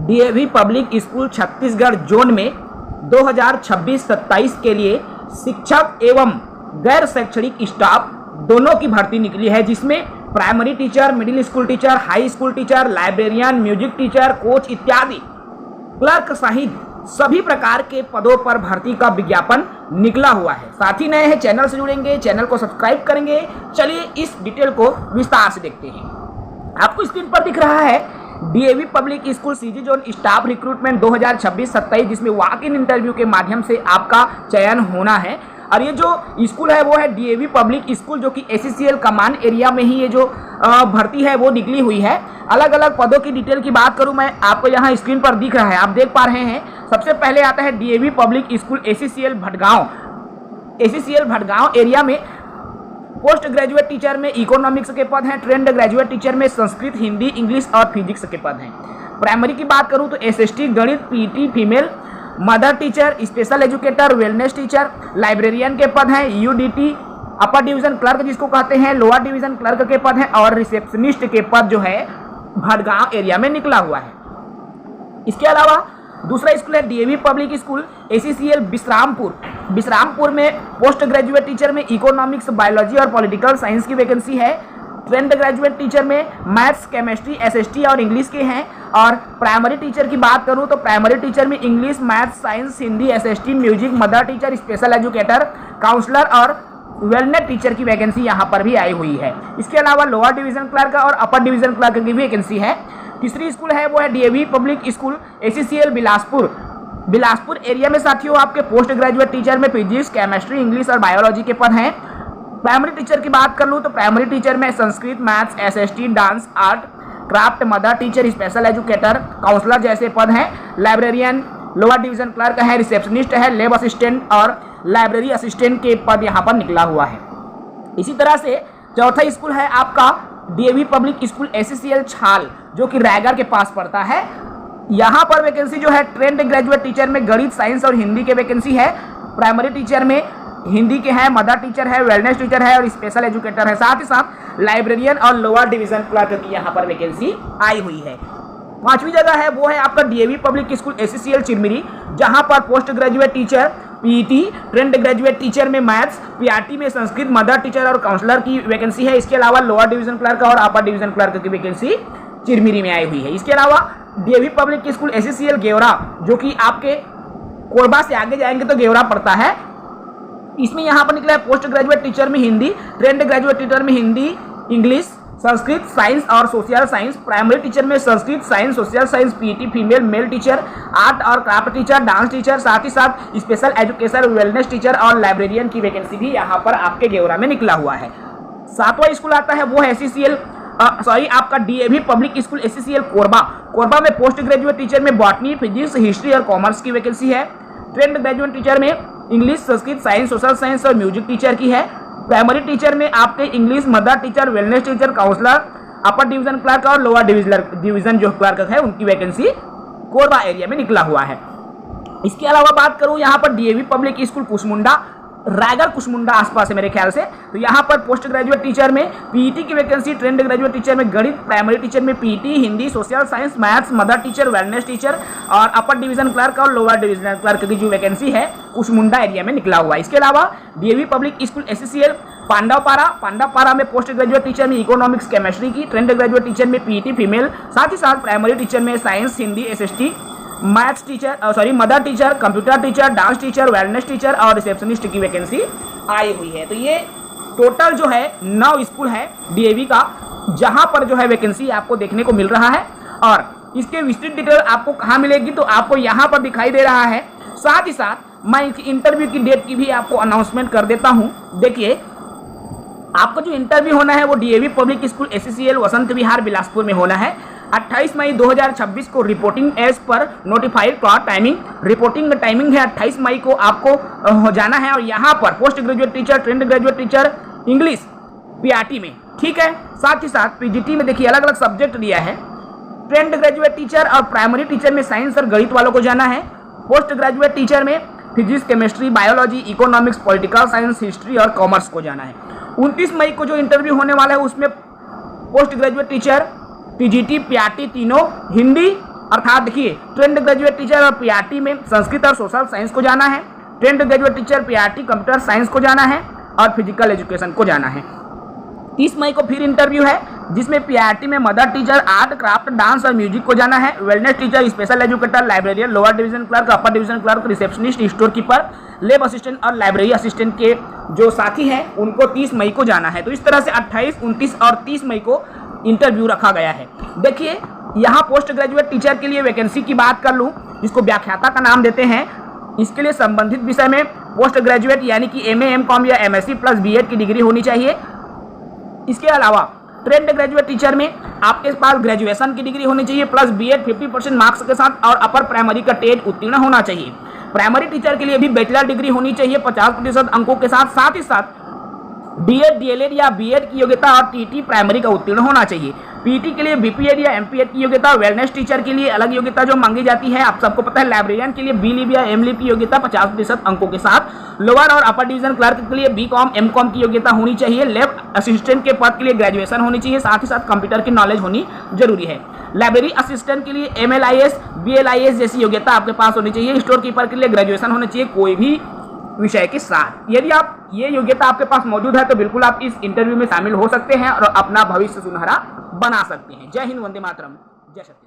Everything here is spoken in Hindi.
DAV public school Chhattisgarh zone में 2026-27 के लिए शिक्षक एवं गैर शैक्षणिक स्टाफ दोनों की भर्ती निकली है, जिसमें primary teacher, middle school teacher, high school teacher, librarian, music teacher, coach इत्यादि क्लर्क सहित सभी प्रकार के पदों पर भर्ती का विज्ञापन निकला हुआ है। साथ ही नए हैं चैनल से जुड़ेंगे, चैनल को सब्सक्राइब करेंगे। चलिए इस डिटेल को विस्तार से देखते हैं। आपको स्क्रीन पर दिख रहा है DAV public school CG zone staff recruitment 2026-27, जिसमें वॉक इन इंटरव्यू के माध्यम से आपका चयन होना है। और ये जो स्कूल है वो है डीएवी पब्लिक स्कूल, जो कि एसीसीएल कमांड एरिया में ही ये जो भर्ती है वो निकली हुई है। अलग अलग पदों की डिटेल की बात करूं मैं, आपको यहाँ स्क्रीन पर दिख रहा है, आप देख पा रहे हैं। सबसे पहले आता है DAV public school ACCL Bhatgaon. ACCL Bhatgaon area में पोस्ट ग्रेजुएट टीचर में इकोनॉमिक्स के पद हैं। ट्रेंड ग्रेजुएट टीचर में संस्कृत, हिंदी, इंग्लिश और फिजिक्स के पद हैं। प्राइमरी की बात करूं तो एसएसटी, गणित, PT, female, mother teacher, special educator, wellness teacher, librarian के पद हैं। यूडीटी अपर डिवीजन क्लर्क जिसको कहते हैं, लोअर डिवीजन क्लर्क के पद हैं और रिसेप्शनिस्ट के पद जो है भटगांव एरिया में निकला हुआ है। इसके अलावा दूसरा स्कूल है DAV public school ACCL Vishrampur. Vishrampur में पोस्ट ग्रेजुएट टीचर में इकोनॉमिक्स, बायोलॉजी और पॉलिटिकल साइंस की वैकेंसी है। ट्रेंड ग्रेजुएट टीचर में मैथ्स, केमिस्ट्री, एसएसटी और इंग्लिश के हैं। और प्राइमरी टीचर की बात करूं तो प्राइमरी टीचर में English, maths, science, Hindi, SST, music, mother teacher, special educator, counsellor और वेलनेस टीचर की वैकेंसी यहाँ पर भी आई हुई है। इसके अलावा लोअर डिवीजन क्लर्क और अपर डिवीजन क्लर्क की वैकेंसी है। तीसरी स्कूल है वो है DAV public school ACCL Bilaspur. Bilaspur area में साथियों आपके पोस्ट ग्रेजुएट टीचर में फिजिक्स, केमिस्ट्री, इंग्लिश और बायोलॉजी के पद हैं। प्राइमरी टीचर की बात कर लूँ तो प्राइमरी टीचर में Sanskrit, maths, SST, dance, art, craft, mother teacher, special educator, counsellor जैसे पद हैं। लाइब्रेरियन, लोअर डिवीजन क्लर्क है, रिसेप्शनिस्ट है, लैब असिस्टेंट और लाइब्रेरी असिस्टेंट के पद यहाँ पर निकला हुआ है। इसी तरह से चौथा स्कूल है आपका डीएवी पब्लिक स्कूल एसीसीएल छाल, जो कि रायगढ़ के पास पड़ता है। यहाँ पर वैकेंसी जो है ट्रेंड ग्रेजुएट टीचर में गणित, साइंस और हिंदी के वैकेंसी है। प्राइमरी टीचर में हिंदी के हैं, मदर टीचर है, वेलनेस टीचर है और स्पेशल एजुकेटर है। साथ ही साथ लाइब्रेरियन और लोअर डिवीजन क्लर्क की यहाँ पर वैकेंसी आई हुई है। पांचवी जगह है वो है आपका DAV public school ACCL Chirmiri, जहाँ पर post graduate teacher PT, trend graduate teacher में मैथ्स, पीआरटी में संस्कृत, मदर टीचर और काउंसलर की वैकेंसी है। इसके अलावा लोअर डिवीजन क्लर्क और अपर डिवीजन क्लर्क की वैकेंसी चिरमिरी में आई हुई है। इसके अलावा DAV public school ACCL Gevra, जो कि आपके कोरबा से आगे जाएंगे तो गेवरा पड़ता है, इसमें यहाँ पर निकला है पोस्ट ग्रेजुएट टीचर में हिंदी, ट्रेंड ग्रेजुएट टीचर में हिंदी, इंग्लिश, संस्कृत, साइंस और सोशल साइंस। प्राइमरी टीचर में Sanskrit, science, social science, PT, female, male teacher, art और क्राफ्ट टीचर, डांस टीचर, साथ ही साथ स्पेशल एजुकेशन, वेलनेस टीचर और लाइब्रेरियन की वैकेंसी भी यहाँ पर आपके गेवरा में निकला हुआ है। सातवां स्कूल आता है वो है एसीसीएल आपका DAV public school ACCL Korba. Korba में पोस्ट ग्रेजुएट टीचर में बॉटनी, फिजिक्स, हिस्ट्री और कॉमर्स की वैकेंसी है। ट्रेंड ग्रेजुएट टीचर में English, Sanskrit, science, social science और म्यूजिक टीचर की है। प्राइमरी टीचर में आपके English, mother teacher, wellness teacher, counsellor, upper division clerk और लोअर डिवीजन जो क्लर्क है उनकी वैकेंसी कोरबा एरिया में निकला हुआ है। इसके अलावा बात करूं यहाँ पर DAV public school Kusmunda, Raigarh Kusmunda आसपास है मेरे ख्याल से, तो यहाँ पर पोस्ट ग्रेजुएट टीचर में पीटी की वैकेंसी, ट्रेंड ग्रेजुएट टीचर में गणित, प्राइमरी टीचर में PT, Hindi, social science, maths, mother teacher, wellness teacher और अपर डिवीजन क्लर्क और लोअर डिवीजन क्लर्क की जो वैकेंसी है कुसमुंडा एरिया में निकला हुआ है। इसके अलावा डीएवी पब्लिक स्कूल एसीसीएल पांडवपारा में पोस्ट ग्रेजुएट टीचर में इकोनॉमिक्स, केमिस्ट्री की, ट्रेंड ग्रेजुएट टीचर में पीटी फीमेल, साथ ही साथ प्राइमरी टीचर में science, Hindi, SST, maths teacher mother teacher, computer teacher, dance teacher, wellness teacher और रिसेप्शनिस्ट की वैकेंसी आई हुई है। तो ये टोटल जो है 9 स्कूल है डीएवी का, जहां पर जो है वैकेंसी आपको देखने को मिल रहा है। और इसके विस्तृत डिटेल आपको कहाँ मिलेगी तो आपको यहाँ पर दिखाई दे रहा है। साथ ही साथ मैं इस इंटरव्यू की डेट की भी आपको अनाउंसमेंट कर देता हूँ। देखिए, आपका जो इंटरव्यू होना है वो DAV public school ACCL Vasant Vihar Bilaspur में होना है। 28 मई 2026 को reporting as per notified timing, reporting timing है 28 मई को आपको जाना है। और यहाँ पर post graduate teacher, trend graduate teacher, English PRT में, ठीक है। साथ ही साथ पीजीटी में देखिए अलग अलग सब्जेक्ट दिया है। ट्रेंड ग्रेजुएट टीचर और प्राइमरी टीचर में साइंस और गणित वालों को जाना है। पोस्ट ग्रेजुएट टीचर में physics, chemistry, biology, economics, political science, history और कॉमर्स को जाना है। 29 मई को जो इंटरव्यू होने वाला है उसमें post graduate teacher, PGT, PRT तीनों, हिंदी अर्थात देखिए, ट्रेंड ग्रेजुएट टीचर और पीआरटी में संस्कृत और सोशल साइंस को जाना है, trained graduate teacher PRT computer science को जाना है और फिजिकल एजुकेशन को जाना है। 30 मई को फिर इंटरव्यू है, जिसमें पीआरटी में mother teacher art craft dance और म्यूजिक को जाना है, wellness teacher special educator librarian lower division clerk अपर division clerk receptionist store keeper lab assistant और लाइब्रेरी असिस्टेंट के जो साथी हैं उनको 30 मई को जाना है। तो इस तरह से 28, 29 और 30 मई को इंटरव्यू रखा गया है। देखिए यहाँ पोस्ट ग्रेजुएट टीचर के लिए वैकेंसी की बात कर लूँ, जिसको व्याख्याता का नाम देते हैं, इसके लिए संबंधित विषय में पोस्ट ग्रेजुएट यानी कि एमए एमकॉम या एमएससी प्लस बीएड की डिग्री होनी चाहिए। इसके अलावा ट्रेंड ग्रेजुएट टीचर में आपके पास ग्रेजुएशन की डिग्री होनी चाहिए प्लस बीएड 50% मार्क्स के साथ और अपर प्राइमरी का टेट उत्तीर्ण होना चाहिए। प्राइमरी टीचर के लिए भी बैचलर डिग्री होनी चाहिए 50% अंकों के साथ, साथ ही साथ डीएड डीएलएड या बीएड की योग्यता और टीटी प्राइमरी का उत्तीर्ण होना चाहिए। पीटी के लिए बीपीएड या एमपीएड की योग्यता, वेलनेस टीचर के लिए अलग योग्यता जो मांगी जाती है आप सबको पता है। लाइब्रेरियन के लिए बीलिब या एमलिब की योग्यता 50% अंकों के साथ। लोअर और अपर डिवीजन क्लर्क के लिए बीकॉम एमकॉम की योग्यता होनी चाहिए। लैब असिस्टेंट के पद के लिए ग्रेजुएशन होनी चाहिए, साथ ही साथ कंप्यूटर की नॉलेज होनी जरूरी है। लाइब्रेरी असिस्टेंट के लिए एमएलआईएस बीएलआईएस जैसी योग्यता आपके पास होनी चाहिए। स्टोर कीपर के लिए ग्रेजुएशन होना चाहिए कोई भी विषय के साथ। यदि आप ये योग्यता आपके पास मौजूद है तो बिल्कुल आप इस इंटरव्यू में शामिल हो सकते हैं और अपना भविष्य सुनहरा बना सकते हैं। जय हिंद, वंदे मातरम, जय सत्य।